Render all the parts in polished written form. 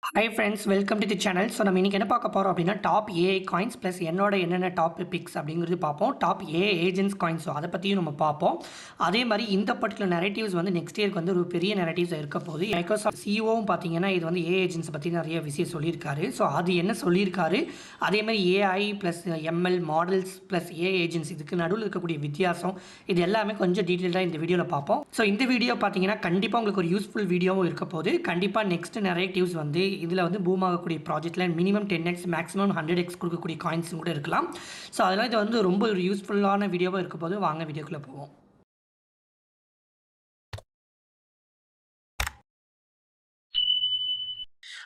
Hi friends, welcome to the channel. So நம்ம இன்றைக்கி என்ன பார்க்க போகிறோம் அப்படின்னா, டாப் ஏஐ காயின்ஸ் ப்ளஸ் என்னோட என்னென்ன டாப் பிக்ஸ் அப்படிங்கிறது பார்ப்போம். Top AI agents coins, so அதை பற்றியும் நம்ம பார்ப்போம். அதே மாதிரி இந்த பர்டிகுலர் நெரேட்டிவ்ஸ் வந்து நெக்ஸ்ட் இயருக்கு வந்து ஒரு பெரிய நெரேட்டிவ்ஸ் இருக்க போகுது. மைக்ரோசாஃப்ட் சிஓவும் பார்த்தீங்கன்னா இது வந்து ஏஐ ஏஜென்ட்ஸ் பற்றி நிறைய விஷயம் சொல்லியிருக்காரு. ஸோ அது என்ன சொல்லியிருக்காரு, அதே மாதிரி AI plus ML models plus AI agents இதுக்கு நடுவில் இருக்கக்கூடிய வித்தியாசம், இது எல்லாமே கொஞ்சம் டீட்டெயிலாக இந்த வீடியோவில் பார்ப்போம். ஸோ இந்த வீடியோ பார்த்தீங்கன்னா கண்டிப்பாக உங்களுக்கு ஒரு யூஸ்ஃபுல் வீடியோவும் இருக்க போகுது. கண்டிப்பாக நெக்ஸ்ட் நெரேட்டிவ்ஸ் வந்து இதில் வந்து பூம் ஆகக்கூடிய ப்ராஜெக்ட்டில் மினிமம் 10x மேக்ஸிமம் 100x கொடுக்கக்கூடிய காயின்ஸும் கூட இருக்கலாம். ஸோ அதெல்லாம் இது வந்து ரொம்ப ஒரு யூஸ்ஃபுல்லான வீடியோவாக இருக்க போது. வாங்க வீடியோக்குள்ளே போவோம்.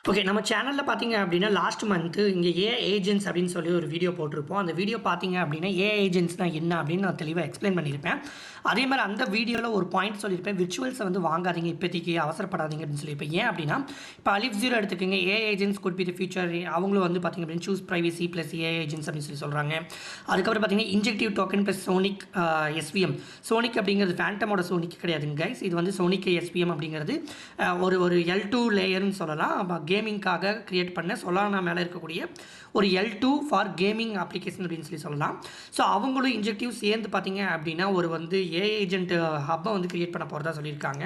ஓகே, நம்ம சேனலில் பார்த்தீங்க அப்படின்னா லாஸ்ட் மந்த்து இங்கே ஏஐ ஏஜென்ட்ஸ் அப்படின்னு சொல்லி ஒரு வீடியோ போட்டிருப்போம். அந்த வீடியோ பார்த்தீங்க அப்படின்னா ஏஐ ஏஜென்ட்ஸ்னால் என்ன அப்படின்னு நான் தெளிவாக எக்ஸ்பிளைன் பண்ணியிருப்பேன். அதே மாதிரி அந்த வீடியோவில் ஒரு பாயிண்ட் சொல்லியிருப்பேன், விர்ச்சுவல்ஸை வந்து வாங்காதீங்க, இப்போதைக்கு அவசரப்படாதீங்க அப்படின்னு சொல்லியிருப்பேன். ஏன் அப்படின்னா, இப்போ அலிஃப் ஜீரோ எடுத்துக்கோங்க, AI agents could be the future. அவங்களும் வந்து பார்த்திங்க அப்படின்னு choose privacy plus AI agents அப்படின்னு சொல்லி சொல்கிறாங்க. அதுக்கப்புறம் பார்த்தீங்கன்னா injective token plus sonic SVM. Sonic அப்படிங்கிறது ஃபேண்டமோட சோனிக் கிடையாதுங்க கைஸ், இது வந்து சோனிக் எஸ்விஎம் அப்படிங்கிறது ஒரு L2 லேயர்னு சொல்லலாம். கேமிங்காக கிரியேட் பண்ண சொலானா மேலே இருக்கக்கூடிய ஒரு L2 ஃபார் கேமிங் அப்ளிகேஷன் அப்படின்னு சொல்லலாம். ஸோ அவங்களும் இன்ஜெக்டிவ் சேர்ந்து பார்த்தீங்க அப்படின்னா ஒரு வந்து ஏஐ ஏஜென்ட் ஹப்பை வந்து கிரியேட் பண்ண போகிறதா சொல்லியிருக்காங்க.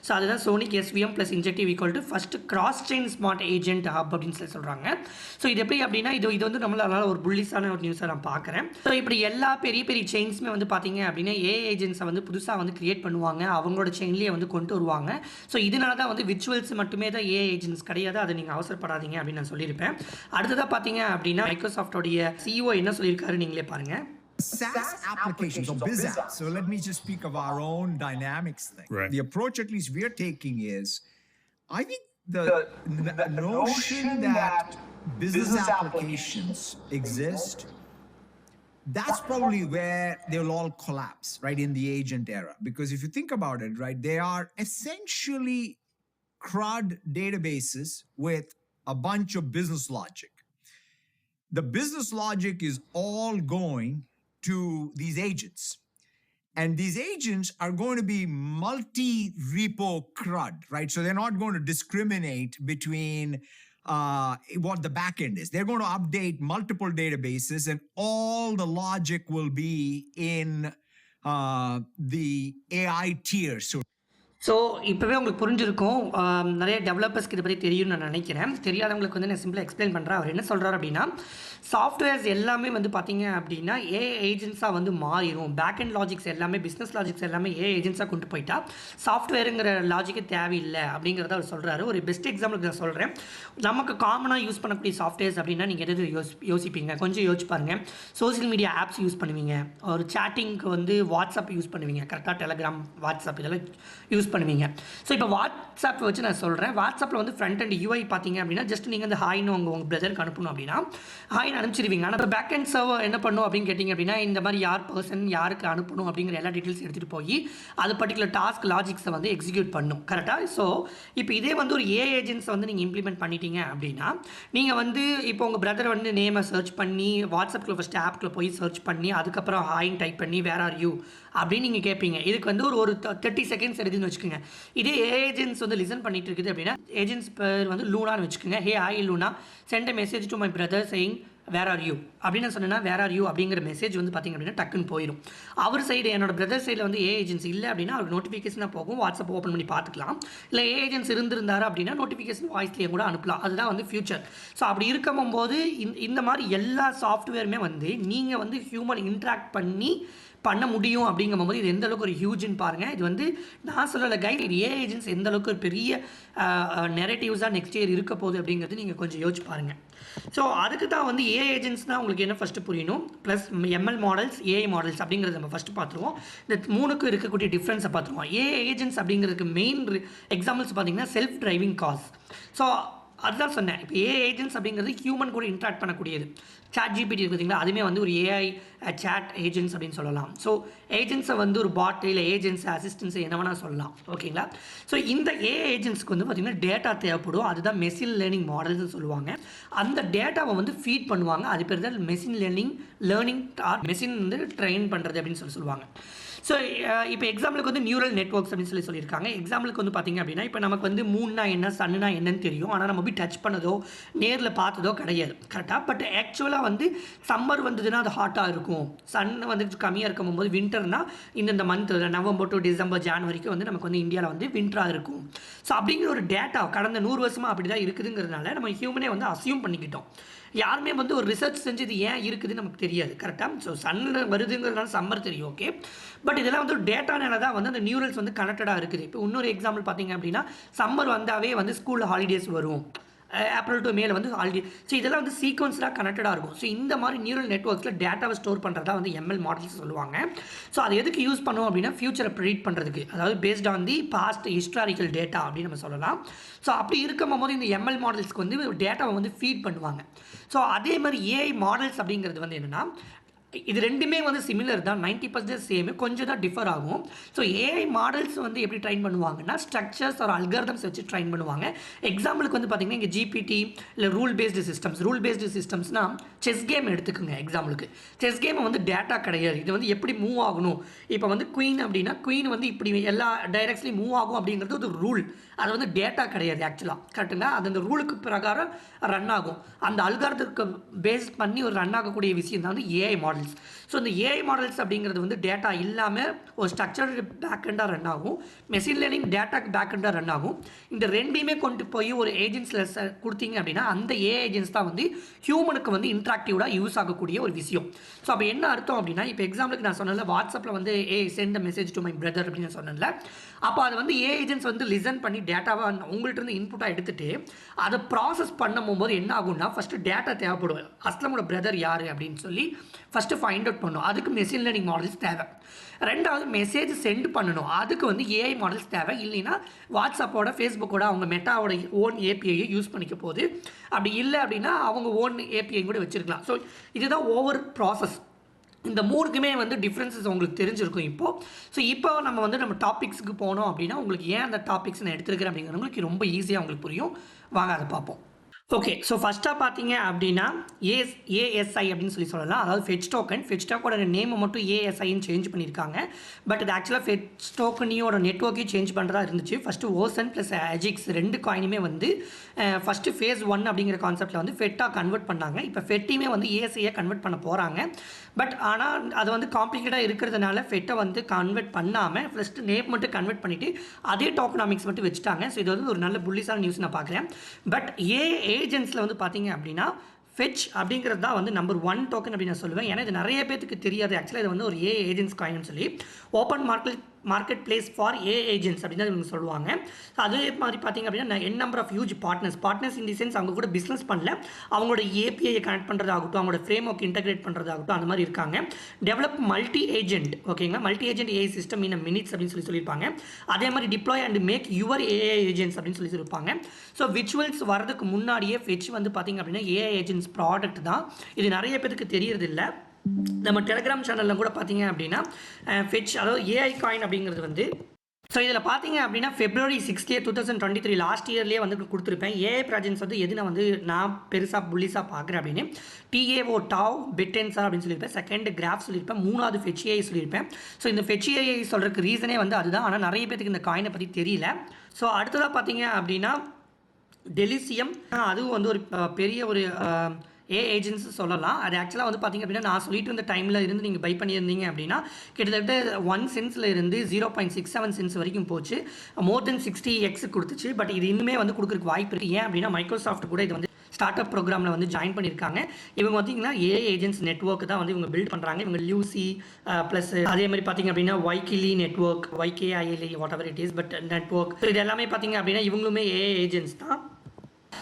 ஸோ அதுதான் sonic SVM plus injective equal to first cross chain smart agent hub அப்படின்னு சொல்கிறாங்க. ஸோ இது எப்படி அப்படின்னா இது வந்து நம்மளால ஒரு புல்லிஸான ஒரு நியூஸை நான் பார்க்குறேன். ஸோ இப்படி எல்லா பெரிய பெரிய செயின்ஸுமே வந்து பார்த்தீங்க அப்படின்னா ஏஐ ஏஜென்ட்ஸை வந்து புதுசாக வந்து கிரியேட் பண்ணுவாங்க, அவங்களோட செயின்லேயே வந்து கொண்டு வருவாங்க. ஸோ இதனால தான் வந்து விர்ச்சுவல்ஸ் மட்டுமே தான் ஏஐ ஏஜென்ட்ஸ் கிடையாது, அதை நீங்கள் அவசரப்படாதீங்க அப்படின்னு நான் சொல்லியிருப்பேன். அடுத்ததாக பார்த்தீங்க அப்படின்னா மைக்ரோசாஃப்டோடைய சிஇஓ என்ன சொல்லியிருக்காரு நீங்களே பாருங்க. SaaS applications or biz apps. So let me just speak of our own Dynamics thing. Right. The approach at least we're taking is, I think the notion that business applications exist, that's probably where they'll all collapse, right, in the agent era. Because if you think about it, right, they are essentially CRUD databases with a bunch of business logic. The business logic is all going to these agents. And these agents are going to be multi-repo CRUD, right? So they're not going to discriminate between what the backend is. They're going to update multiple databases and all the logic will be in the AI tier. So இப்போவே உங்களுக்கு புரிஞ்சிருக்கும், நிறைய டெவலப்பர்ஸ்க்கு இதை பற்றி தெரியும்னு நான் நினைக்கிறேன். தெரியாதவங்களுக்கு வந்து நான் சிம்பிளாக எக்ஸ்பிளைன் பண்ணுறேன். அவர் என்ன சொல்கிறார் அப்படின்னா, சாஃப்ட்வேர்ஸ் எல்லாமே வந்து பார்த்தீங்க அப்படின்னா ஏஐ ஏஜென்ட்ஸாக வந்து மாறிடும். பேக் அண்ட் லாஜிக்ஸ் எல்லாமே பிஸ்னஸ் லாஜிக்ஸ் எல்லாமே ஏஐ ஏஜென்ட்ஸாக கொண்டு போயிட்டா சாஃப்ட்வேருங்கிற லாஜிக்கு தேவையில்லை அப்படிங்கிறத அவர் சொல்கிறாரு. ஒரு பெஸ்ட் எக்ஸாம்பிளுக்கு நான் சொல்கிறேன். நமக்கு காமனாக யூஸ் பண்ணக்கூடிய சாஃப்ட்வேர்ஸ் அப்படின்னா நீங்கள் எது யோசிப்பீங்க, கொஞ்சம் யோசிச்சு பாருங்கள். சோசியல் மீடியா ஆப்ஸ் யூஸ் பண்ணுவீங்க, ஒரு சேட்டிங்க்கு வந்து வாட்ஸ்அப் யூஸ் பண்ணுவீங்க, கரெக்டாக டெலகிராம் வாட்ஸ்அப் இதெல்லாம் யூஸ் பண்ணுவீங்க. ஸோ இப்போ வாட்ஸ்அப் வச்சு நான் சொல்கிறேன். வாட்ஸ்அப்பில் வந்து ஃப்ரண்ட் அண்ட் யூஐ பார்த்தீங்க அப்படின்னா ஜஸ்ட் நீங்கள் வந்து ஹாய்னு உங்கள் பிரதருக்கு அனுப்பணும் அப்படின்னா ஹாய்னு அனுப்பிச்சிருவீங்க. ஆனால் இப்போ பேக் அண்ட் சர்வர் என்ன பண்ணும் அப்படின்னு கேட்டிங்க அப்படின்னா, இந்த மாதிரி யார் பர்சன் யாருக்கு அனுப்பணும் அப்படிங்கிற எல்லா டீட்டெயில்ஸ் எடுத்துகிட்டு போய் அது பர்டிகுலர் டாஸ்க் லாஜிக்ஸை வந்து எக்ஸிக்யூட் பண்ணும், கரெக்டாக. ஸோ இப்போ இதே வந்து ஒரு ஏஐ ஏஜென்ட்ஸை வந்து நீங்கள் இம்ப்ளிமெண்ட் பண்ணிட்டீங்க அப்படின்னா, நீங்கள் வந்து இப்போ உங்கள் பிரதர் வந்து நேமை சர்ச் பண்ணி வாட்ஸ்அப்பில் ஃபஸ்ட்டு ஆப்குள்ளே போய் சர்ச் பண்ணி அதுக்கப்புறம் ஹாய்னு டைப் பண்ணி வேர் ஆர் யூ அப்படின்னு நீங்கள் கேட்பீங்க. இதுக்கு வந்து ஒரு 30 செகண்ட்ஸ் எடுத்துன்னு வச்சுக்கோங்க. இதே ஏஜென்ட்ஸ் வந்து லிசன் பண்ணிட்டு இருக்குது அப்படின்னா, ஏஜென்ட்ஸ் பேர் வந்து லூனான்னு வச்சுக்கோங்க. Hey hi Luna, send message to my brother saying where are you அப்படின்னு சொன்னா வேர் ஆர் யூ அப்படிங்கிற மெசேஜ் வந்து பார்த்திங்க அப்படின்னா டக்குன்னு போயிடும். அவர் சைடு என்னோட பிரதர் சைடில் வந்து ஏ ஏஜென்சி இல்லை அப்படின்னா அவருக்கு நோட்டிஃபிகேஷனாக போகும், வாட்ஸ்அப் ஓப்பன் பண்ணி பார்த்துக்கலாம். இல்லை ஏ ஏஜென்சி இருந்திருந்தாரு அப்படின்னா நோட்டிஃபிகேஷன் வாய்ஸ்லேயே கூட அனுப்பலாம். அதுதான் வந்து ஃபியூச்சர். ஸோ அப்படி இருக்கும் போது இந்த மாதிரி எல்லா சாஃப்ட்வேருமே வந்து நீங்கள் வந்து ஹியூமன் இன்ட்ராக்ட் பண்ண முடியும் அப்படிங்கும்போது இது எந்த அளவுக்கு ஒரு ஹியூஜ்னு பாருங்கள். இது வந்து நான் சொல்லலை கைட், இது ஏஐ ஏஜென்ட்ஸ் எந்த அளவுக்கு ஒரு பெரிய நெரேட்டிவ்ஸாக நெக்ஸ்ட் இயர் இருக்க போகுது அப்படிங்கிறது நீங்கள் கொஞ்சம் யோசிச்சு பாருங்கள். ஸோ அதுக்கு தான் வந்து ஏஐ ஏஜென்ட்ஸ்னால் உங்களுக்கு என்ன ஃபஸ்ட்டு புரியணும், plus ML models AI models அப்படிங்கிறத நம்ம ஃபஸ்ட்டு பார்த்துருவோம். இந்த மூணுக்கும் இருக்கக்கூடிய டிஃப்ரென்ஸை பார்த்துருவோம். ஏஐ ஏஜென்ட்ஸ் அப்படிங்கிறதுக்கு மெயின் எக்ஸாம்பிள்ஸ் பார்த்தீங்கன்னா செல்ஃப் டிரைவிங் கார்ஸ். ஸோ அதுதான் சொன்னேன், இப்போ ஏஐ ஏஜென்ட்ஸ் அப்படிங்கிறது ஹியூமன் கூட இன்ட்ராக்ட் பண்ணக்கூடியது. சாட் ஜிபிடி இருக்குதுங்களா, அதுவுமே வந்து ஒரு ஏஐ சாட் ஏஜென்ட்ஸ் அப்படின்னு சொல்லலாம். ஸோ ஏஜென்ட்ஸை வந்து ஒரு பாட் இல்லை ஏஜென்ட்ஸ் அசிஸ்டன்ஸை என்ன வேணால் சொல்லலாம், ஓகேங்களா. ஸோ இந்த ஏஐ ஏஜென்ட்ஸ்க்கு வந்து பார்த்திங்கன்னா டேட்டா தேவைப்படும். அதுதான் மெஷின் லேர்னிங் மாடல்ஸ்னு சொல்லுவாங்க. அந்த டேட்டாவை வந்து ஃபீட் பண்ணுவாங்க. அது பேர் தான் மெஷின் லேர்னிங் மெஷின் வந்து ட்ரெயின் பண்ணுறது அப்படின்னு சொல்லுவாங்க. ஸோ இப்போ எக்ஸாம்பிளுக்கு வந்து நியூரல் நெட்வொர்க்ஸ் அப்படின்னு சொல்லியிருக்காங்க. எக்ஸாம்பிளுக்கு வந்து பார்த்திங்க அப்படின்னா இப்போ நமக்கு வந்து மூன்னா என்ன சன்னுனா என்னன்னு தெரியும். ஆனால் நம்ம போய் டச் பண்ணதோ நேரில் பார்த்ததோ கிடையாது கரெக்டாக. பட் ஆக்சுவலாக வந்து சம்மர் வந்ததுன்னா அது ஹாட்டாக இருக்கும், சன் வந்து கம்மியாக இருக்கும் போது வின்டர்னா இந்த மந்த் நவம்பர் டு டிசம்பர் ஜான்வரிக்கு வந்து நமக்கு வந்து இந்தியாவில் வந்து வின்டராக இருக்கும். ஸோ அப்படிங்கிற ஒரு டேட்டா கடந்த 100 வருஷமாக அப்படி தான் இருக்குதுங்கிறதுனால நம்ம ஹியூமனே வந்து அசியூம் பண்ணிக்கிட்டோம். யாருமே வந்து ஒரு ரிசர்ச் செஞ்சு இது ஏன் இருக்குதுன்னு நமக்கு தெரியாது கரெக்டாக. ஸோ சன்னில் வருதுங்கிறதுனால சம்மர் தெரியும் ஓகே. பட் இதெல்லாம் வந்து டேட்டானால தான் வந்து அந்த நியூரல்ஸ் வந்து கனெக்டடாக இருக்குது. இப்போ இன்னொரு எக்ஸாம்பிள் பார்த்தீங்க அப்படின்னா சம்மர் வந்தாவே வந்து ஸ்கூலில் ஹாலிடேஸ் வரும், ஏப்ரல் டு மேல வந்து ஹாலிடே. ஸோ இதெல்லாம் வந்து சீக்வன்ஸ்டாக கனெக்டடாக இருக்கும். ஸோ இந்த மாதிரி நியூரல் நெட்வொர்க்ஸில் டேட்டாவை ஸ்டோர் பண்ணுறதா வந்து எம்எல் மாடல்ஸ் சொல்லுவாங்க. ஸோ அது எதுக்கு யூஸ் பண்ணுவோம் அப்படின்னா ஃபியூச்சரை ப்ரெடிக்ட் பண்ணுறதுக்கு, அதாவது based on the past historical data அப்படின்னு நம்ம சொல்லலாம். ஸோ அப்படி இருக்கும் போது இந்த எம்எல் மாடல்ஸ்க்கு வந்து டேட்டாவை வந்து ஃபீட் பண்ணுவாங்க. ஸோ அதே மாதிரி ஏஐ மாடல்ஸ் அப்படிங்கிறது வந்து என்னென்னா இது ரெண்டுமே வந்து சிமிலர் தான், 90% சேம், கொஞ்சம் தான் டிஃபர் ஆகும். ஸோ ஏஐ மாடல்ஸ் வந்து எப்படி ட்ரைன் பண்ணுவாங்கன்னா ஸ்ட்ரக்சர்ஸ் ஒரு அல்காரிதம்ஸ் வச்சு ட்ரைன் பண்ணுவாங்க. எக்ஸாம்பிளுக்கு வந்து பார்த்தீங்கன்னா இங்கே ஜிபிடி இல்லை ரூல் பேஸ்டு சிஸ்டம்ஸ்னால் செஸ் கேம் எடுத்துக்கோங்க. எக்ஸாம்பிளுக்கு செஸ் கேம் வந்து டேட்டா கிடையாது, இது வந்து எப்படி மூவ் ஆகணும். இப்போ வந்து குயின் அப்படின்னா குயின் வந்து இப்படி எல்லா டைரக்ட்ஸ்லையும் மூவ் ஆகும் அப்படிங்கிறது ஒரு ரூல், அது வந்து டேட்டா கிடையாது ஆக்சுவலாக கரெக்டுங்களா. அது அந்த ரூலுக்கு பிரகாரம் ரன் ஆகும், அந்த அல்காரிதத்துக்கு பேஸ் பண்ணி ஒரு ரன் ஆகக்கூடிய விஷயம் தான் வந்து ஏஐ மாடல்ஸ். ஸோ இந்த ஏஐ மாடல்ஸ் அப்படிங்கிறது வந்து டேட்டா இல்லாமல் ஒரு ஸ்ட்ரக்சர் பேக்கெண்டாக ரன் ஆகும், மெஷின் லேர்னிங் டேட்டாக்கு பேக்கெண்டாக ரன் ஆகும். இந்த ரெண்டையுமே கொண்டு போய் ஒரு ஏஜென்ட்ஸில் கொடுத்தீங்க அப்படின்னா அந்த ஏஐ ஏஜென்ட்ஸ் தான் வந்து ஹியூமனுக்கு வந்து இன்ட்ராக்டிவாக யூஸ் ஆகக்கூடிய ஒரு விஷயம். ஸோ அப்போ என்ன அர்த்தம் அப்படின்னா இப்போ எக்ஸாம்பிளுக்கு நான் சொன்னேன்ல வாட்ஸ்அப்பில் வந்து send message to my brother அப்படின்னு சொன்னேன்ல, அப்போ அதை வந்து ஏஐ ஏஜென்ட்ஸ் வந்து லிசன் பண்ணி டேட்டாவை உங்கள்கிட்ட இருந்து இன்புட்டாக எடுத்துகிட்டு அதை ப்ராசஸ் பண்ணும்போது என்ன ஆகும்னா ஃபஸ்ட்டு டேட்டா தேவைப்படும். அஸ்லமோட பிரதர் யார் அப்படின்னு சொல்லி ஃபஸ்ட்டு ஃபைண்ட் அவுட் பண்ணணும், அதுக்கு மெஷின் லேர்னிங் மாடல்ஸ் தேவை. ரெண்டாவது மெசேஜ் சென்ட் பண்ணணும், அதுக்கு வந்து ஏஐ மாடல்ஸ் தேவை. இல்லைன்னா வாட்ஸ்அப்போட ஃபேஸ்புக்கோட அவங்க மெட்டாவோட ஓன் ஏபிஐயை யூஸ் பண்ணிக்க போகுது. அப்படி இல்லை அப்படின்னா அவங்க ஓன் ஏபிஐ கூட வச்சுருக்கலாம். ஸோ இதுதான் ஓவர் ப்ராசஸ். இந்த மூணுக்குமே வந்து டிஃப்ரென்சஸ் உங்களுக்கு தெரிஞ்சிருக்கும் இப்போது. ஸோ இப்போ நம்ம வந்து நம்ம டாபிக்ஸுக்கு போனோம் அப்படின்னா உங்களுக்கு ஏன் அந்த டாபிக்ஸ் நான் எடுத்துருக்கிறேன் அப்படிங்கிறது உங்களுக்கு ரொம்ப ஈஸியாக உங்களுக்கு புரியும். வாங்க அதை பார்ப்போம். ஓகே, ஸோ ஃபஸ்ட்டாக பார்த்தீங்க அப்படின்னா ஏஎஸ்ஐ அப்படின்னு சொல்லலாம். அதாவது ஃபெச் டோக்கனோட நேமை மட்டும் ஏஎஸ்ஐன்னு சேஞ்ச் பண்ணியிருக்காங்க. பட் இது ஆக்சுவலாக ஃபெச் டோக்கனையோட நெட்வொர்க்கையும் சேஞ்ச் பண்ணுறதா இருந்துச்சு. ஃபஸ்ட்டு ஓசன் ப்ளஸ் அஜிக்ஸ் ரெண்டு காயினுமே வந்து ஃபஸ்ட்டு ஃபேஸ் 1 அப்படிங்கிற கான்செப்ட்டில் வந்து ஃபெட்டாக கன்வெர்ட் பண்ணாங்க. இப்போ ஃபெட்டையுமே வந்து ஏஎஸ்ஐயை கன்வெர்ட் பண்ண போகிறாங்க. பட் ஆனால் அது வந்து காம்ப்ளிகேட்டாக இருக்கிறதுனால ஃபெட்டை வந்து கன்வெர்ட் பண்ணாமல் ஃபஸ்ட்டு நேம் மட்டும் கன்வெர்ட் பண்ணிவிட்டு அதே டோக்கனாமிக்ஸ் மட்டும் வச்சுட்டாங்க. ஸோ இது வந்து ஒரு நல்ல புல்லிஸான நியூஸ் நான் பார்க்குறேன். பட் ஏஜென்ட்ஸில் வந்து பார்த்தீங்க அப்படின்னா ஃபெச் அப்படிங்கிறது தான் வந்து நம்பர் 1 டோக்கன் அப்படின்னு நான் சொல்லுவேன். ஏன்னா இது நிறைய பேருக்கு தெரியாது. ஆக்சுவலாக இது வந்து ஒரு ஏஜென்ட்ஸ் காயின்னு சொல்லி open market place for agents அப்படின்னு தான் இவங்க சொல்லுவாங்க. ஸோ அதே மாதிரி பார்த்தீங்க அப்படின்னா number of huge partners in the sense அவங்க கூட பிஸ்னஸ் பண்ணல, அவங்களோட ஏபிஐயை கனெக்ட் பண்ணுறதாகட்டும், அவங்களோட ஃப்ரேம் ஒர்க் இன்டெகிரேட் பண்ணுறதாகட்டும், அந்த மாதிரி இருக்காங்க. டெவலப் மல்டி ஏஜென்ட் ஓகேங்களா, multi agent AI system in minutes அப்படின்னு சொல்லியிருப்பாங்க. அதே மாதிரி deploy and make your AI agents அப்படின்னு சொல்லியிருப்பாங்க. ஸோ விச்சுவல்ஸ் வரதுக்கு முன்னாடியே ஃபெச் வந்து பார்த்தீங்க அப்படின்னா ஏஐ ஏஜென்ட்ஸ் ப்ராடக்ட் தான். இது நிறைய பேருக்கு தெரியறதில்லை. நம்ம டெலிகிராம் சேனலில் கூட பார்த்தீங்க அப்படின்னா ஃபெச் அதாவது ஏஐ காயின் அப்படிங்கிறது வந்து ஸோ இதில் பார்த்தீங்க அப்படின்னா February 6, 2023 லாஸ்ட் இயர்லேயே வந்து கொடுத்துருப்பேன். ஏஐ ப்ராஜெக்ட்ஸ் வந்து எது நான் வந்து நான் பெருசாக புல்லிஸாக பார்க்குறேன் அப்படின்னு டாவ் பிட்டென்ஸா அப்படின்னு சொல்லியிருப்பேன். செகண்ட் கிராஃப் சொல்லியிருப்பேன். மூணாவது ஃபெச் ஏஐ சொல்லியிருப்பேன். ஸோ இந்த ஃபெச் ஏஐ சொல்கிறதுக்கு ரீசனே வந்து அதுதான். ஆனால் நிறைய பேருக்கு இந்த காயினை பற்றி தெரியல. ஸோ அடுத்ததாக பார்த்தீங்க அப்படின்னா டெலிசியம், அதுவும் வந்து ஒரு பெரிய ஒரு ஏஜென்ட்ஸ் சொல்லலாம். அது ஆக்சுவலாக வந்து பார்த்திங்க அப்படின்னா நான் சொல்லிட்டு இருந்த டைமில் இருந்து நீங்கள் பை பண்ணியிருந்தீங்க அப்படின்னா கிட்டத்தட்ட 1 சென்ட்ஸில் இருந்து 0.67 சென்ட்ஸ் வரைக்கும் போச்சு. மோர் தென் 60x கொடுத்துச்சு. பட் இது இன்னுமே வந்து கொடுக்குறதுக்கு வாய்ப்பு இருக்குது. ஏன் அப்படின்னா மைக்ரோசாஃப்ட் கூட இது வந்து ஸ்டார்ட் அப் ப்ரோக்ராமில் வந்து ஜாயின் பண்ணியிருக்காங்க. இவங்க பார்த்தீங்கன்னா ஏஐ ஏஜென்ட்ஸ் நெட்வொர்க் தான் வந்து இவங்க பில்ட் பண்ணுறாங்க. இவங்க லியூசி ப்ளஸ் அதே மாதிரி பார்த்தீங்க அப்படின்னா வைக்கிலி network, YKILI whatever it is but network, இது எல்லாமே பார்த்தீங்க அப்படின்னா இவங்களுமே ஏஐ ஏஜென்ட்ஸ் தான்.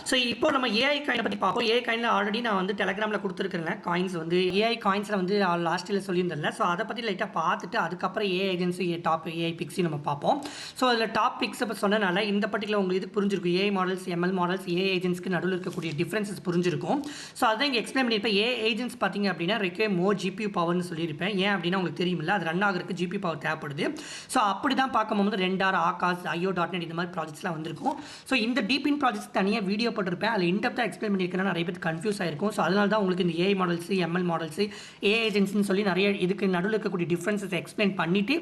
ஸோ இப்போ நம்ம ஏஐ காயினை பற்றி பார்ப்போம். ஏஐ காயினில் ஆல்ரெடி நான் வந்து டெலிகிராமில் கொடுத்துருக்கேன். காயின்ஸ் வந்து ஏஐ காயின்ஸில் வந்து லாஸ்ட் இயர் சொல்லியிருந்தேன். ஸோ அதை பற்றி லைட்டாக பார்த்துட்டு அதுக்கப்புறம் ஏஐ ஏஜென்சி டாப் ஏஐ பிக்ஸையும் நம்ம பார்ப்போம். ஸோ அதில் டாப் பிக்ஸ் இப்போ சொன்னனால இந்த பர்டிகுலர் உங்களுக்கு இது புரிஞ்சிருக்கும். AI models, ML models, AI ஏஜென்ட்ஸ்க்கு நடுவில் இருக்கக்கூடிய டிஃப்ரென்சஸ் புரிஞ்சிருக்கும். ஸோ அதான் இங்கே எக்ஸ்பிளைன் பண்ணியிருப்பேன். ஏஐ ஏஜென்ட்ஸ் பார்த்தீங்க அப்படின்னா ரெக்வயர் மோர் ஜிபியூ பவர்னு சொல்லியிருப்பேன். ஏன் அப்படின்னா உங்களுக்கு தெரியுமில்ல, அது ரன் ஆகிறதுக்கு ஜிபி பவர் தேவைப்படுது. ஸோ அப்படி தான் பார்க்கும்போது ரெண்டார் ஆகாஷ், IO.net இந்த மாதிரி ப்ராஜெக்ட்ஸ்லாம் வந்திருக்கும். ஸோ இந்த டீப் இன் ப்ராஜெக்ட்ஸ் தனியாக வீடியோ போட்டிருப்பேன். அதில் இன்டெப்த்தாக எக்ஸ்பிளைன் பண்ணியிருக்கேன். நிறைய பேர் கன்ஃபியூஸ் ஆயிருக்கும். ஸோ அதனால தான் உங்களுக்கு இந்த AI models, ML models, AI ஏஜென்ட்ஸ்னு சொல்லி நிறைய இதுக்கு நடுவில் இருக்கக்கூடிய டிஃப்ரென்சஸ் எக்ஸ்பிளைன் பண்ணிவிட்டு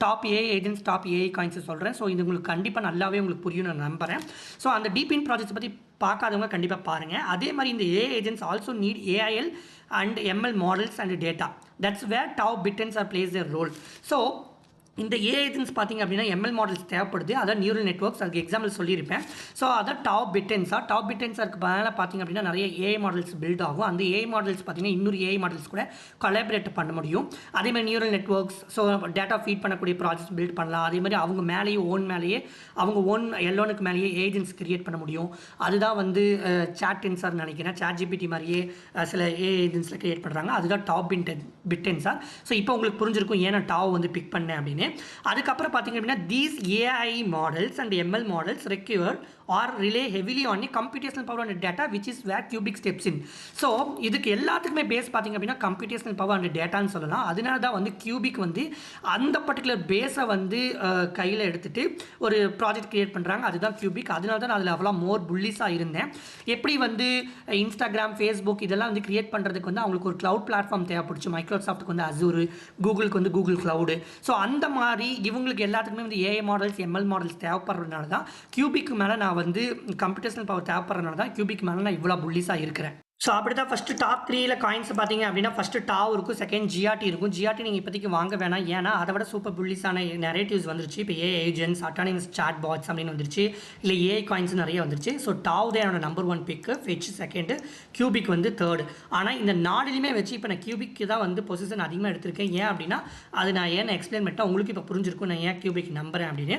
top AI agents, top AI coins சொல்கிறேன். ஸோ இது உங்களுக்கு கண்டிப்பாக நல்லாவே உங்களுக்கு புரியும் நான் நம்புகிறேன். ஸோ அந்த டீப் இன் ப்ராஜெக்ட்ஸ் பற்றி பார்க்காதவங்க கண்டிப்பாக பாருங்கள். அதே மாதிரி இந்த AI agents also need AIL and ML models and data. That's where top bittens are plays their role. So இந்த ஏஐ ஏஜென்ட்ஸ் பார்த்திங்க அப்படின்னா எம்எல் மாடல்ஸ் தேவைப்படுது. அதான் நியூரல் நெட்வொர்க்ஸ், அதுக்கு எக்ஸாம்பிள் சொல்லியிருப்பேன். ஸோ அதான் டாப் பிட்டன்ஸாக மேலே பார்த்திங்க அப்படின்னா நிறைய ஏஐ மாடல்ஸ் பில்ட் ஆகும். அந்த ஏஐ மாடல்ஸ் பார்த்திங்கன்னா இன்னொரு ஏஐ மாடல்ஸ் கூட கொலாபரேட் பண்ண முடியும். அதேமாதிரி neural networks, so data feed பண்ணக்கூடிய ப்ராஜெக்ட்ஸ் பில்ட் பண்ணலாம். அதேமாதிரி அவங்க மேலேயே அவங்க ஓன் எல்லோனுக்கு மேலேயே ஏஜென்ட்ஸ் கிரியேட் பண்ண முடியும். அதுதான் வந்து சாட் டென்சார் நினைக்கிறேன், சாட் ஜிபிடி மாதிரியே சில ஏஐ ஏஜென்ட்ஸில் கிரியேட் பண்ணுறாங்க. அதுதான் டாப் பிட்டன்ஸார். ஸோ இப்போ உங்களுக்கு புரிஞ்சிருக்கும் ஏன்னா டாவ் வந்து பிக் பண்ணேன் அப்படின்னு. அதுக்கப்புறம் பார்த்தீங்க அப்படின்னா these AI models and ML models require or rely heavily on a computational power and data which is where cubic steps in. So இதுக்கு எல்லாத்துக்குமே பேஸ் பார்த்தீங்க அப்படின்னா கம்ப்யூட்டேஷனல் பவர் அண்ட் டேட்டான்னு சொல்லலாம். அதனால தான் வந்து கியூபிக் வந்து அந்த பர்டிகுலர் பேஸை வந்து கையில் எடுத்துகிட்டு ஒரு ப்ராஜெக்ட் கிரியேட் பண்ணுறாங்க. அதுதான் கியூபிக். அதனால தான் நான் அதில் அவ்வளோ மோர் புல்லிஸாக இருந்தேன். எப்படி வந்து இன்ஸ்டாகிராம், ஃபேஸ்புக் இதெல்லாம் வந்து கிரியேட் பண்ணுறதுக்கு வந்து அவங்களுக்கு ஒரு க்ளவுட் பிளாட்ஃபார்ம் தேவைப்படுச்சு. மைக்ரோசாஃப்ட்டுக்கு வந்து அசூர், கூகுளுக்கு வந்து கூகுள் க்ளவுடு. ஸோ அந்த மாதிரி இவங்களுக்கு எல்லாத்துக்குமே வந்து ஏஐ மாடல்ஸ், எம்எல் மாடல்ஸ் தேவைப்படுறதுனால தான் கியூபிக்கு மேலே நான் வந்து கம்ப்யூட்டேஷனல் பவர் தேவைப்படுறதுனால தான் கியூபிக் மேலே நான் இவ்வளோ புல்லிஸாக இருக்கிறேன். ஸோ அப்படி தான் ஃபஸ்ட்டு டாப் 3ல காயின்ஸ் பார்த்தீங்க அப்படின்னா ஃபஸ்ட்டு டாவ் இருக்கும், செகண்ட் ஜிஆர்டி இருக்கும். ஜிஆர்டி நீங்கள் இப்போதைக்கு வாங்க வேணாம், ஏன்னா அதை விட சூப்பர் புல்லிஸான நரேட்டிவ்ஸ் வந்துருச்சு. இப்போ AI agents, autonomous chatbots அப்படின்னு வந்துருச்சு, இல்லை ஏஐ காயின்ஸ் நிறைய வந்துருச்சு. ஸோ டாவ் தான் என்னோட நம்பர் 1 பிக்கு, ஃபெச் செகண்டு, கியூபிக் வந்து தேர்டு. ஆனால் இந்த நாலுலையுமே வச்சு இப்போ நான் கியூபிக்கு தான் வந்து பொசிஷன் அதிகமாக எடுத்திருக்கேன். ஏன் அப்படின்னா அது நான் ஏன் எக்ஸ்பிளைன் பண்ணிட்டேன், உங்களுக்கு இப்போ புரிஞ்சிருக்கும் நான் ஏன் கியூபிக் நம்புறேன் அப்படின்னு.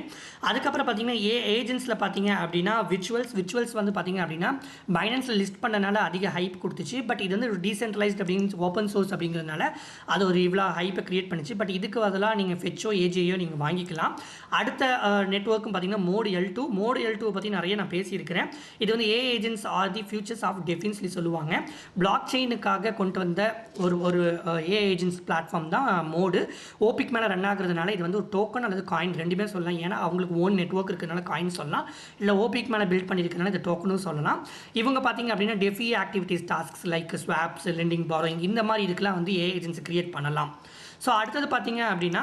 அதுக்கப்புறம் பார்த்தீங்கன்னா ஏஜென்ட்ஸில் பார்த்தீங்க அப்படின்னா விர்ச்சுவல்ஸ் வந்து பார்த்தீங்க அப்படின்னா பைனான்ஸில் லிஸ்ட் பண்ணனால அதிக ஹைப் கொடுத்துச்சு. பட் இது வந்து டீசென்ட்ரலைஸ்ட் அப்படின்னு ஓப்பன் சோர்ஸ் அப்படிங்கிறதுனால அது ஒரு இவ்வளோ ஹைப்பை கிரியேட் பண்ணிச்சு. பட் இதுக்கு பதிலாக நீங்கள் ஃபெச்சோ ஏஜேயோ நீங்கள் வாங்கிக்கலாம். அடுத்த நெட்வொர்க்கும் பார்த்தீங்கன்னா மோடு எல்2 பற்றி நிறைய நான் பேசியிருக்கிறேன். இது வந்து A agents are the futures of definitely சொல்லுவாங்க. பிளாக் செயினுக்காக கொண்டு வந்த ஒரு ஏ ஏஜென்ட்ஸ் பிளாட்ஃபார்ம் தான் மோடு. ஓபிக் மேலே ரன் ஆகுறதுனால இது வந்து ஒரு டோக்கன் அல்லது காயின் ரெண்டுமே சொல்லலாம். ஏன்னா அவங்களுக்கு ஓன் நெட்வொர்க் இருக்கிறதுனால காயின் சொல்லலாம், இல்லை ஓபிக் மேலே பில்ட் பண்ணியிருக்கிறதுனால இது டோக்கனும் சொல்லலாம். இவங்க பார்த்தீங்க அப்படின்னா DeFi activities tasks like swaps, lending, borrowing இந்த மாதிரி இதுக்கெல்லாம் வந்து ஏஐ ஏஜென்ட்ஸ் கிரியேட் பண்ணலாம். ஸோ அடுத்தது பார்த்தீங்க அப்படின்னா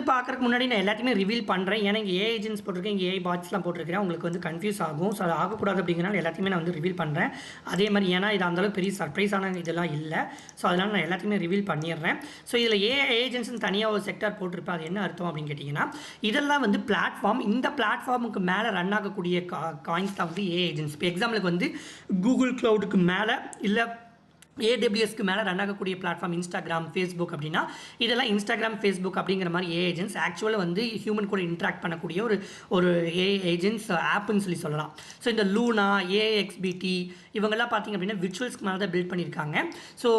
பார்க்குறதுக்கு முன்னாடி நான் எல்லாத்தையுமே ரிவீல் பண்ணுறேன். ஏன்னா இங்கே ஏஐ ஏஜென்ட்ஸ் போட்டிருக்கேன், இங்கே ஏஐ பாட்ஸ்லாம் போட்டிருக்கிறேன். உங்களுக்கு வந்து கன்ஃபியூஸ் ஆகும். ஸோ அது ஆகக்கூடாது அப்படிங்கிறனால எல்லாத்தையுமே நான் வந்து ரிவீல் பண்ணுறேன். அதே மாதிரி ஏன்னா இது அந்தளவுக்கு பெரிய சர்ப்ரைஸான இதெல்லாம் இல்லை. ஸோ அதனால் நான் எல்லாத்தையுமே ரிவீல் பண்ணிடுறேன். ஸோ இதில் ஏஐ ஏஜென்ட்ஸ்னு தனியாக ஒரு செக்டர் போட்டிருப்பேன். அது என்ன அர்த்தம் அப்படின்னு கேட்டிங்கன்னா இதெல்லாம் வந்து பிளாட்ஃபார்ம். இந்த பிளாட்ஃபார்முக்கு மேலே ரன் ஆகக்கூடிய காயின்ஸ் தான் வந்து ஏஐ ஏஜென்ட்ஸ். இப்போ எக்ஸாம்பிளுக்கு வந்து கூகுள் க்ளவுடுக்கு மேலே இல்லை ஏடபிள்யூஎஸ்க்கு மேலே ரன் ஆகக்கூடிய பிளாட்ஃபார்ம் இன்ஸ்டாகிராம், ஃபேஸ்புக் அப்படின்னா இதெல்லாம் இன்ஸ்டாகிராம், ஃபேஸ்புக் அப்படிங்கிற மாதிரி ஏஐ ஏஜென்ட்ஸ் ஆக்சுவலாக வந்து ஹியூமன் கூட இன்ட்ராக்ட் பண்ணக்கூடிய ஒரு ஏஐ ஏஜென்ட்ஸ் ஆப்புன்னு சொல்லலாம். ஸோ இந்த லூனா, ஏஎக்ஸ்பிடி இவங்கெல்லாம் பார்த்திங்க அப்படின்னா விர்ச்சுவல்ஸ்க்கு மேலே தான் பில்ட் பண்ணியிருக்காங்க. ஸோ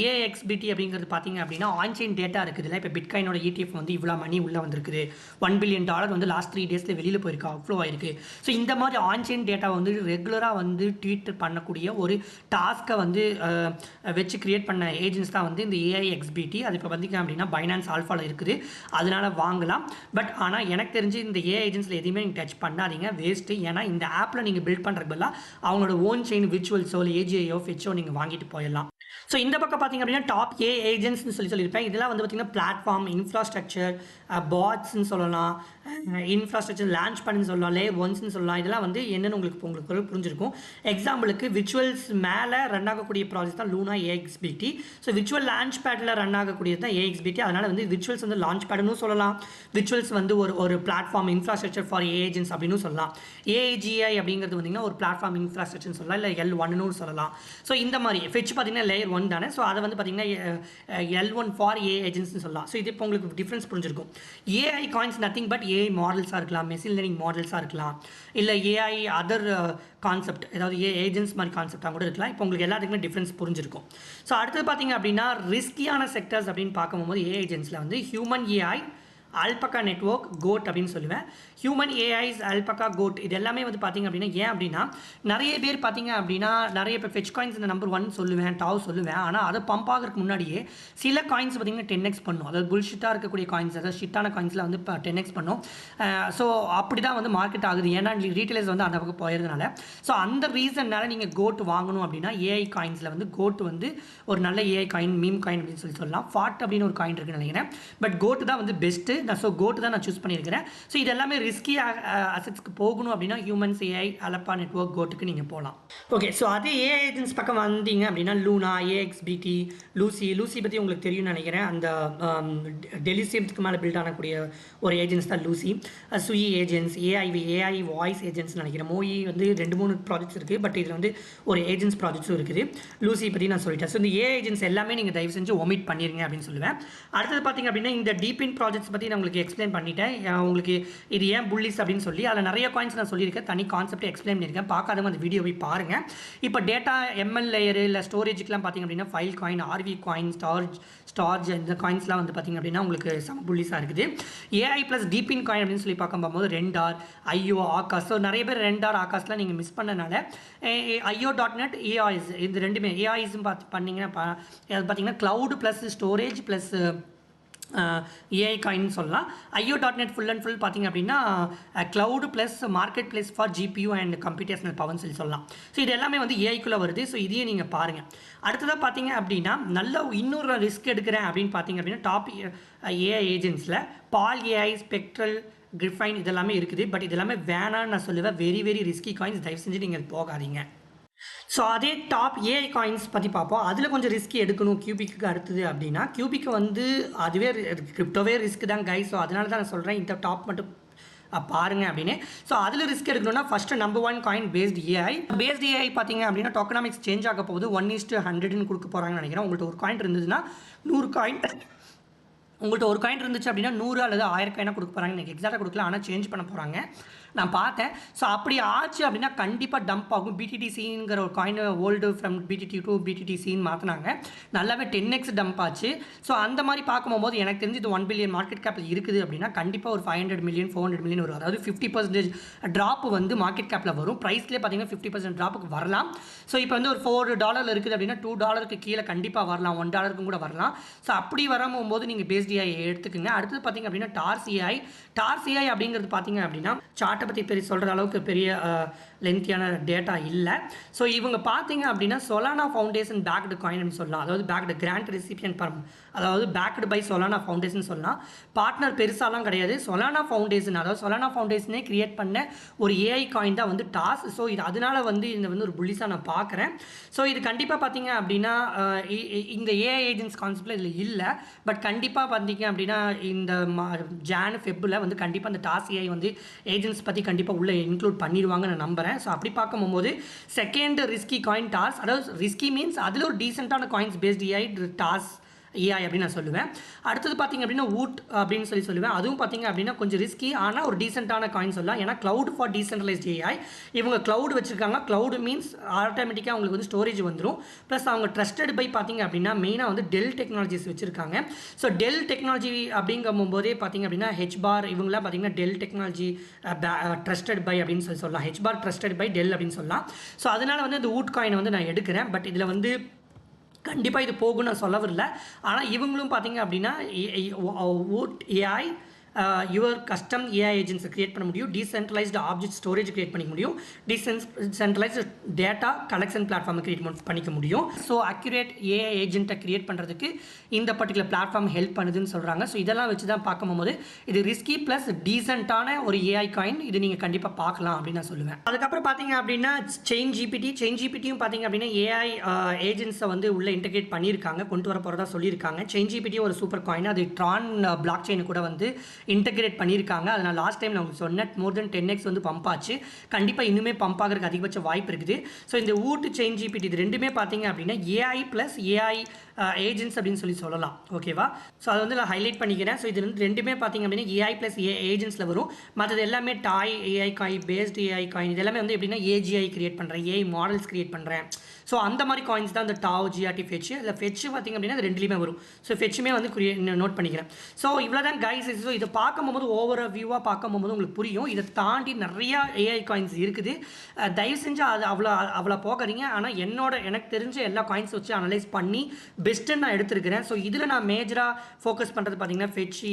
ஏஎக்ஸ்பிடி அப்படிங்கிறது பார்த்திங்க அப்படின்னா ஆன்சைன் டேட்டா இருக்குதுல்ல. இப்போ பிட்காயினோட ETF வந்து இவ்வளோ மணி உள்ளே வந்திருக்குது, $1 பில்லியன் வந்து லாஸ்ட் 3 டேஸில் வெளியில் போயிருக்கு, அவ்வளோ ஆயிருக்கு. ஸோ இந்த மாதிரி ஆன்சைன் டேட்டா வந்து ரெகுலராக வந்து ட்வீட் பண்ணக்கூடிய ஒரு டாஸ்க்கை வந்து வச்சு கிரியேட் பண்ண ஏஜென்ட்ஸ் தான் வந்து இந்த ஏஐஎக்ஸ்பிடி. அது இப்போ பார்த்திங்க அப்படின்னா பைனான்ஸ் ஆல்ஃபாவில் இருக்குது, அதனால் வாங்கலாம். பட் ஆனால் எனக்கு தெரிஞ்சு இந்த ஏஐ ஏஜென்ட்ஸில் எதுவுமே நீங்கள் டச் பண்ணாதீங்க, வேஸ்ட்டு. ஏன்னா இந்த ஆப்பில் நீங்கள் பில்ட் பண்ணுறதுக்கு பதிலாக அவங்களோட ஓன் செயின் விர்ச்சுவல்ஸோ இல்லை ஏஜிஐயோ ஃபெச்சோ நீங்கள் வாங்கிட்டு போயிடலாம். ஸோ இந்த பக்கம் பார்த்திங்க அப்படின்னா டாப் ஏ ஏஜென்ட்ஸ்னு சொல்லியிருப்பேன். இதெல்லாம் வந்து பார்த்திங்கன்னா பிளாட்ஃபார்ம், இன்ஃப்ராஸ்ட்ரக்சர், பாட்ஸ்ன்னு சொல்லலாம், இன்ஃப்ராஸ்ட்ரக்சர் லான்ச் பண்ணு சொல்லலாம், லே ஒன்ஸ்ன்னு சொல்லலாம். இதெல்லாம் வந்து என்னென்னு உங்களுக்கு புரிஞ்சிருக்கும். எக்ஸாம்பிளுக்கு விர்ச்சுவல்ஸ் மேலே ரன் ஆகக்கூடிய ப்ராஜெக்ட் தான் Luna AXPT. So virtual launch பேடில் ரன் ஆகக்கூடியது தான் ஏஎக்ஸ்பிடி. அதனால் வந்து விர்ச்சுவல்ஸ் வந்து லான்ச் பேடுன்னு சொல்லலாம். விர்ச்சுவல்ஸ் வந்து ஒரு பிளாட்ஃபார்ம் இன்ஃப்ராஸ்ட்ரக்சர் ஃபார் ஏஜென்ட்ஸ் அப்படின்னு சொல்லலாம். ஏஜிஐ அப்படிங்கிறது வந்திங்கன்னா ஒரு பிளாட்ஃபார்ம் இன்ஃப்ராஸ்ட்ரக்சர்னு சொல்லலாம், இல்லை L1ன்னு சொல்லலாம். ஸோ இந்த மாதிரி ஃபெச் பார்த்திங்கன்னா லேயர் 1 தானே. ஸோ அதை வந்து பார்த்திங்கன்னா L1 ஃபார் ஏ ஏஜென்ட்ஸ்னு சொல்லலாம். ஸோ இது இப்போ உங்களுக்கு டிஃப்ரென்ஸ் புரிஞ்சிருக்கும். AI coins nothing but AI மாடல்ஸாக இருக்கலாம், மெஷின் லேர்னிங் மாடல்ஸாக இருக்கலாம், இல்லை ஏஐ அதர் கான்செப்ட், ஏதாவது ஏஜென்ட்ஸ் மாதிரி கான்செப்டாக கூட இருக்கலாம். இப்போ உங்களுக்கு எல்லாத்துக்குமே டிஃப்ரென்ஸ் புரிஞ்சிருக்கும். ஸோ அடுத்தது பார்த்திங்க அப்படின்னா ரிஸ்கியான செக்டர்ஸ் அப்படின்னு பார்க்கும்போது ஏஐ ஏஜென்ட்ஸில் வந்து ஹியூமன் ஏஐ அல்பக்கா நெட்வொர்க், கோட் அப்படின்னு சொல்லுவேன். ஹியூமன் ஏஐஸ், அல்பக்கா, கோட் இது எல்லாமே வந்து பார்த்தீங்க அப்படின்னா ஏன் அப்படின்னா நிறைய பேர் பார்த்தீங்க அப்படின்னா நிறைய இப்போ ஃபெச் காயின்ஸ் இந்த நம்பர் 1 சொல்லுவேன், டாவ் சொல்லுவேன். ஆனால் அதை பம்ப் ஆகிறதுக்கு முன்னாடியே சில காயின்ஸ் பார்த்தீங்கன்னா 10x பண்ணும். அதாவது புல்ஷிட்டாக இருக்கக்கூடிய காயின்ஸ், அதாவது ஷிட்டான காயின்ஸில் வந்து இப்போ 10x பண்ணும். ஸோ அப்படி தான் வந்து மார்க்கெட் ஆகுது. ஏன்னா ரீட்டைலர்ஸ் வந்து அந்த பக்கம் போயிருந்தனால. ஸோ அந்த ரீசன்னால நீங்கள் கோட் வாங்கணும் அப்படின்னா ஏஐ காயின்ஸில் வந்து கோட் வந்து ஒரு நல்ல ஏஐ காயின், மீம் காயின் அப்படின்னு சொல்லலாம். ஃபாட் அப்படின்னு ஒரு காயின் இருக்குன்னு நினைக்கிறேன். பட் கோட் தான் வந்து பெஸ்ட்டு. ஸோ கோட் தான் நான் சூஸ் பண்ணியிருக்கிறேன். ஸோ இது எல்லாமே ரிஸ்கி அசெட்ஸ்க்கு போகணும் அப்படின்னா ஹியூமன்ஸ், ஏஐ, அலப்பா நெட்வொர்க், கோட்டுக்கு நீங்கள் போகலாம். ஓகே, ஸோ அதே ஏஐ ஏஜென்ட்ஸ் பக்கம் வந்தீங்க அப்படின்னா லூனா, ஏஎக்ஸ்பிடி, லூசி பற்றி உங்களுக்கு தெரியும்னு நினைக்கிறேன். அந்த டெலிசியம்ஸ்க்கு மேலே பில்ட் ஆனக்கூடிய ஒரு ஏஜென்ட்ஸ் தான் Lucy. Shui agents, AI voice agents நினைக்கிறேன். மோயி வந்து 2-3 ப்ராஜெக்ட்ஸ் இருக்குது. பட் இதில் வந்து ஒரு ஏஜென்ட்ஸ் ப்ராஜெக்ட்ஸும் இருக்குது. லூசி பற்றி நான் சொல்லிட்டேன். ஸோ இந்த ஏஐ ஏஜென்ட்ஸ் எல்லாமே நீங்கள் தயவு செஞ்சு ஒமிட் பண்ணிடுங்க அப்படின்னு சொல்லுவேன். அடுத்தது பார்த்தீங்க அப்படின்னா இந்த டீப்பின் ப்ராஜெக்ட்ஸ் பற்றி நான் உங்களுக்கு எக்ஸ்பிளைன் பண்ணிட்டேன். உங்களுக்கு இது ஏன் புல்லிஸ் அப்படின்னு சொல்லி அதில் நிறைய காயின்ஸ் நான் சொல்லியிருக்கேன். தனி கான்செப்ட் எக்ஸ்பிளைன் பண்ணியிருக்கேன். பார்க்காதவங்க அந்த வீடியோ போய் பாருங்கள். இப்போ டேட்டா எம்எல் லேயர் இல்லை ஸ்டோரேஜுக்குலாம் பார்த்தீங்க அப்படின்னா file coin, RV coin, storage இந்த காயின்ஸ்லாம் வந்து பார்த்திங்க அப்படின்னா உங்களுக்கு சம புல்லிஸாக இருக்குது. ஏஐ ப்ளஸ் டீப்பின் காயின் அப்படின்னு சொல்லி பார்க்கும்போது ரெண்டார், ஐயோ, ஆகாஷ். ஸோ நிறைய பேர் ரெண்டார், ஆகாஷ்லாம் நீங்கள் மிஸ் பண்ணனால IO.net, ஏஐஸ் இது ரெண்டுமே ஏஐஸும் பண்ணிங்கன்னா பார்த்தீங்கன்னா cloud plus storage plus AI காயின்னு சொல்லலாம். IO.net ஃபுல் அண்ட் ஃபுல் பார்த்திங்க அப்படின்னா cloud plus market place for GPU and computational பவர்னு சொல்லலாம். ஸோ இது எல்லாமே வந்து ஏஐக்குள்ளே வருது. ஸோ இதையே நீங்கள் பாருங்கள். அடுத்ததாக பார்த்தீங்க அப்படின்னா நல்ல இன்னொரு ரிஸ்க் எடுக்கிறேன் அப்படின்னு பார்த்தீங்க அப்படின்னா டாப் ஏஐ ஏஜென்ட்ஸில் பால் ஏஐ, ஸ்பெக்ட்ரல், கிரிஃபைன் இதெல்லாமே இருக்குது. பட் இதெல்லாமே வேணான்னு நான் சொல்லுவேன். Very very risky coins. தயவு செஞ்சு நீங்கள் போகாதீங்க. ஸோ அதே டாப் ஏஐ காயின்ஸ் பற்றி பார்ப்போம். அதில் கொஞ்சம் ரிஸ்க் எடுக்கணும் கியூபிக்கு அடுத்தது அப்படின்னா கியூபிக்கு வந்து அதுவே கிரிப்டோவே ரிஸ்க் தான் கை. ஸோ அதனால தான் நான் சொல்கிறேன் இந்த டாப் மட்டும் பாருங்க அப்படின்னு. ஸோ அதில் ரிஸ்க் எடுக்கணும்னா first number 1 coin based AI. Based AI பார்த்தீங்க அப்படின்னா டோக்கனாமிக்ஸ் சேஞ்ச் ஆக போகுது. 1:100 கொடுக்க போகிறாங்கன்னு நினைக்கிறேன். உங்கள்கிட்ட ஒரு காயின் இருந்ததுன்னா 100 காயின், உங்கள்கிட்ட ஒரு காயின் இருந்துச்சு அப்படின்னா 100 அல்லது 1000 காயினாக கொடுக்க போகிறாங்க. எனக்கு எக்ஸாக்டாக கொடுக்கல, ஆனால் சேஞ்ச் பண்ண போகிறாங்க. நான் பார்த்தேன். ஸோ அப்படி ஆச்சு அப்படின்னா கண்டிப்பாக டம்ப் ஆகும். BTTCங்கிற ஒரு coin old from BTT to BTTCன்னு மாற்றினாங்க. நல்லாவே 10x டம்ப் ஆச்சு. ஸோ அந்த மாதிரி பார்க்கும்போது எனக்கு தெரிஞ்சு இது 1 பில்லியன் மார்க்கெட் கேப்பில் இருக்குது அப்படின்னா கண்டிப்பாக ஒரு 500 மில்லியன் 400 மில்லியன் வரும். அதாவது 50% ட்ராப் வந்து மார்க்கெட் கேப்பில் வரும். ப்ரைஸ்லேயே பார்த்தீங்கன்னா 50% ட்ராப்புக்கு வரலாம். ஸோ இப்போ வந்து ஒரு $4 இருக்குது அப்படின்னா $2 கீழே கண்டிப்பாக வரலாம், $1 கூட வரலாம். ஸோ அப்படி வரும்போது நீங்கள் பேஸ்ட் ஏஐ எடுத்துக்கோங்க. அடுத்தது பார்த்தீங்க அப்படின்னா டார்ஸ் ஏஐ அப்படிங்கிறது பார்த்தீங்க அப்படின்னா சார்ட்டை பற்றி பெரிய சொல்கிற அளவுக்கு பெரிய லென்த்தியான டேட்டா இல்லை. ஸோ இவங்க பார்த்தீங்க அப்படின்னா சொலானா ஃபவுண்டேஷன் பேக்டு காயின் சொல்லலாம். அதாவது பேக்டு கிராண்ட் ரெசிபியன்ட் அதாவது பேக்டு பை சொலானா ஃபவுண்டேஷன் சொல்லலாம். பார்ட்னர் பெருசாலாம் கிடையாது. சொலானா ஃபவுண்டேஷன், அதாவது சொலானா ஃபவுண்டேஷனே கிரியேட் பண்ண ஒரு ஏஐ காயின் தான் வந்து டாஸ். ஸோ இது அதனால வந்து இந்த வந்து ஒரு புல்லிஸாக நான் பார்க்குறேன். ஸோ இது கண்டிப்பாக பார்த்தீங்க அப்படின்னா இந்த ஏஐ ஏஜென்ட்ஸ் கான்செப்டில் இதில் இல்லை. பட் கண்டிப்பாக பார்த்தீங்க அப்படின்னா இந்த ஜான் ஃபெப்பில் வந்து கண்டிப்பாக அந்த டாஸ் ஏஐ வந்து ஏஜென்ட்ஸ் பற்றி கண்டிப்பாக உள்ளே இன்க்ளூட் பண்ணிடுவாங்கன்னு நான் நம்புகிறேன். ஸோ அப்படி பார்க்கும்போது செகண்ட் ரிஸ்கி காயின் டாஸ். அதாவது ரிஸ்கி மீன்ஸ் அதில் ஒரு டீசெண்டான காயின்ஸ் பேஸ்ட் ஏஐ டாஸ் ஏஐ அப்படின்னு நான் சொல்லுவேன். அடுத்தது பார்த்தீங்க அப்படின்னா வூட் அப்படின்னு சொல்லுவேன். அதுவும் பார்த்தீங்க அப்படின்னா கொஞ்சம் ரிஸ்கி, ஆனால் ஒரு டீசெண்டான காயின் சொல்லலாம். ஏன்னா க்ளவுட் ஃபார் டீசென்ட்ரலைஸ்ட் ஏஐ. இவங்க க்ளவுட் வச்சிருக்காங்க. க்ளவுட் மீன்ஸ் ஆட்டோமேட்டிக்காக அவங்களுக்கு வந்து ஸ்டோரேஜ் வந்துடும். ப்ளஸ் அவங்க ட்ரஸ்டட் பை பார்த்தீங்க அப்படின்னா மெயினாக வந்து டெல் டெக்னாலஜிஸ் வச்சிருக்காங்க. ஸோ டெல் டெக்னாலஜி அப்படிங்கும் போதே பார்த்தீங்க அப்படின்னா ஹெச்பார் இவங்களாம் பார்த்தீங்கன்னா டெல் டெக்னாலஜி ட்ரஸ்டட் பை அப்படின்னு சொல்லலாம். ஹெச்பார் ட்ரஸ்டட் பை டெல் அப்படின்னு சொல்லலாம். ஸோ அதனால வந்து இந்த வூட் காயினை வந்து நான் எடுக்கிறேன். பட் இதில் வந்து கண்டிப்பாக இது போகும்னு நான் சொல்ல வரல. ஆனால் இவங்களும் பார்த்தீங்க அப்படின்னா ஏஐ யுவர் கஸ்டம் ஏஐ ஏஜென்ட்ஸை கிரியேட் பண்ண முடியும். டீசென்ட்ரலைஸ்டு ஆப்ஜெக்ட் ஸ்டோரேஜ் கிரியேட் பண்ணிக்க முடியும். டீசென்ட்ரலைஸ்டு டேட்டா கலெக்ஷன் பிளாட்ஃபார்மை கிரியேட் பண்ணிக்க முடியும். ஸோ அக்யூரேட் ஏஐ ஏஜென்ட்டை கிரியேட் பண்ணுறதுக்கு இந்த பர்டிகுலர் பிளாட்ஃபார்ம் ஹெல்ப் பண்ணுதுன்னு சொல்கிறாங்க. ஸோ இதெல்லாம் வச்சு தான் பார்க்கும்போது இது ரிஸ்கி ப்ளஸ் டீசென்ட்டான ஒரு ஏஐ காயின். இது நீங்கள் கண்டிப்பாக பார்க்கலாம் அப்படின்னு நான் சொல்லுவேன். அதுக்கப்புறம் பார்த்தீங்க அப்படின்னா செயின் ஜிபிடியும் பார்த்தீங்க அப்படின்னா ஏஐ ஏஜென்ட்ஸை வந்து உள்ளே இன்டெகிரேட் பண்ணியிருக்காங்க, கொண்டு வர போகிறதா சொல்லியிருக்காங்க. செயின் ஜிபிடி ஒரு சூப்பர் காயின். அது ட்ரான் பிளாக் செயின் கூட வந்து இன்டெகிரேட் பண்ணியிருக்காங்க. அது நான் லாஸ்ட் டைம் நான் உங்களுக்கு சொன்னேன். மோர் தென் 10x வந்து பம்ப் ஆச்சு. கண்டிப்பாக இன்னுமே பம்ப் ஆகிறதுக்கு அதிகபட்ச வாய்ப்பு இருக்குது. ஸோ இந்த வூட் செயின் ஜிபிடி இது ரெண்டுமே பார்த்தீங்க அப்படின்னா ஏஐ ப்ளஸ் ஏஐ ஏஜென்ட்ஸ் அப்படின்னு சொல்லலாம். ஓகேவா? ஸோ அதை வந்து நான் ஹைலைட் பண்ணிக்கிறேன். ஸோ இது ரெண்டுமே பார்த்தீங்க அப்படின்னா ஏஐ ப்ளஸ் ஏஜென்ட்ஸில் வரும். மற்றது எல்லாமே டாய் AI coin, based AI coin இது எல்லாமே வந்து எப்படின்னா ஏஜிஐ கிரியேட் பண்ணுறேன், ஏஐ மாடல்ஸ் கிரியேட் பண்ணுறேன். ஸோ அந்த மாதிரி காயின்ஸ் தான் இந்த டாவ், ஜிஆர்டி, ஃபெச். இல்லை ஃபெச் பார்த்திங்க அப்படின்னா அது ரெண்டுலேயுமே வரும். ஸோ ஃபெச்சுமே வந்து நோட் பண்ணிக்கிறேன். ஸோ இவ்வளோ தான் கைஸ். ஸோ இதை நீங்கள் பார்க்கும்போது ஓவர வியூவாக பார்க்கும்போது உங்களுக்கு புரியும். இதை தாண்டி நிறையா ஏஐ காயின்ஸ் இருக்குது. தயவு செஞ்சு அது அவ்வளோ போகிறீங்க. ஆனால் எனக்கு தெரிஞ்ச எல்லா காயின்ஸ் வச்சு அனலைஸ் பண்ணி பெஸ்ட்டுன்னு நான் எடுத்துருக்கிறேன். ஸோ இதில் நான் மேஜராக ஃபோக்கஸ் பண்ணுறது பார்த்தீங்கன்னா ஃபெட்சி,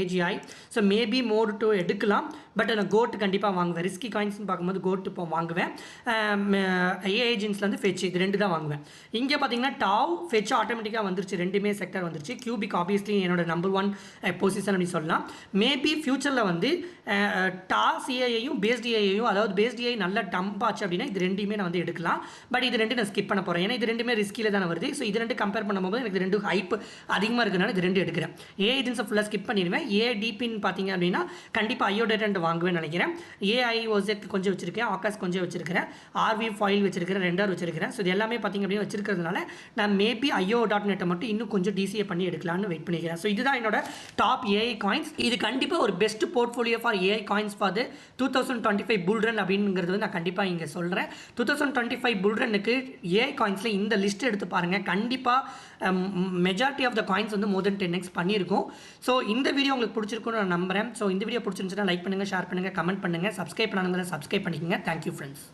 ஏஜிஐ. ஸோ மேபி மோட் 2 எடுக்கலாம். பட் நான் கோட்டு கண்டிப்பாக வாங்குவேன். ரிஸ்கி காயின்ஸ்னு பார்க்கும்போது கோட்டு இப்போ வாங்குவேன். ஏஜென்ட்ஸ்லேருந்து ஃபெட்ச் இது 2 தான் வாங்குவேன். இங்கே பார்த்தீங்கன்னா டாவ் ஃபெட்ச் ஆட்டோமேட்டிக்காக வந்துருச்சு. ரெண்டுமே செக்டர் வந்துருச்சு. கியூபிக் ஆப்வியஸ்லி என்னோட நம்பர் 1 பொசிஷன் அப்படின்னு சொல்லலாம். மேபி ஃபியூச்சரில் வந்து சிஏயையும் பேஸ்டிஐயையும், அதாவது பேஸ்டிஐ நல்லா டம்ப் ஆச்சு அப்படின்னா இது ரெண்டுமே நான் வந்து எடுக்கலாம். பட் இது 2 நான் ஸ்கிப் பண்ண போகிறேன். ஏன்னா இது ரெண்டுமே ரிஸ்கியில் தானே வருது. ஸோ இது 2 கம்பேர் பண்ணும்போது எனக்கு 2 ஹைப் அதிகமாக இருக்கிறனால இது 2 எடுக்கிறேன். ஏஜென்ட்ஸை ஃபுல்லாக ஸ்கிப் பண்ணிடுவேன். டிபின்னு பார்த்தீங்க அப்படின்னா கண்டிப்பாக ஐயோடேட்டன்ட் வாங்குவேன்னு நினைக்கிறேன். ஏஐஓசெட் கொஞ்சம் வச்சிருக்கேன். ஆகாஸ் கொஞ்சம் வச்சிருக்கிறேன். ஆர்வி ஃபைல் வச்சிருக்கிறேன். ரெண்டார் வச்சிருக்கிறேன். ஸோ இது எல்லாமே பார்த்தீங்க அப்படின்னு வச்சிருக்கிறதுனால நான் மேபி IO.net மட்டும் இன்னும் கொஞ்சம் டிசிஏ பண்ணி எடுக்கலாம்னு வெயிட் பண்ணிக்கிறேன். ஸோ இதுதான் என்னோட டாப் ஏஐ காயின்ஸ். இது கண்டிப்பாக ஒரு best portfolio for AI coins for 2025 pull run அப்படிங்கிறது வந்து நான் கண்டிப்பாக இங்கே சொல்கிறேன். 2025 புல் ரன்னுக்கு ஏஐ காயின்ஸில் இந்த லிஸ்ட் எடுத்து பாருங்கள். கண்டிப்பாக மெஜாரிட்டி ஆஃப் த காயின்ஸ் வந்து மோர் தென் 10x பண்ணியிருக்கும். ஸோ இந்த வீடியோ உங்களுக்கு பிடிச்சிருக்குன்னு நான் நம்புகிறேன். ஸோ இந்த வீடியோ பிடிச்சிருந்துச்சுன்னா லைக் பண்ணுங்கள், ஷேர் பண்ணுங்கள், கமெண்ட் பண்ணுங்கள். சப்ஸ்கிரைப் பண்ணாதவங்க சப்ஸ்கிரைப் பண்ணிக்கோங்க. Thank you friends.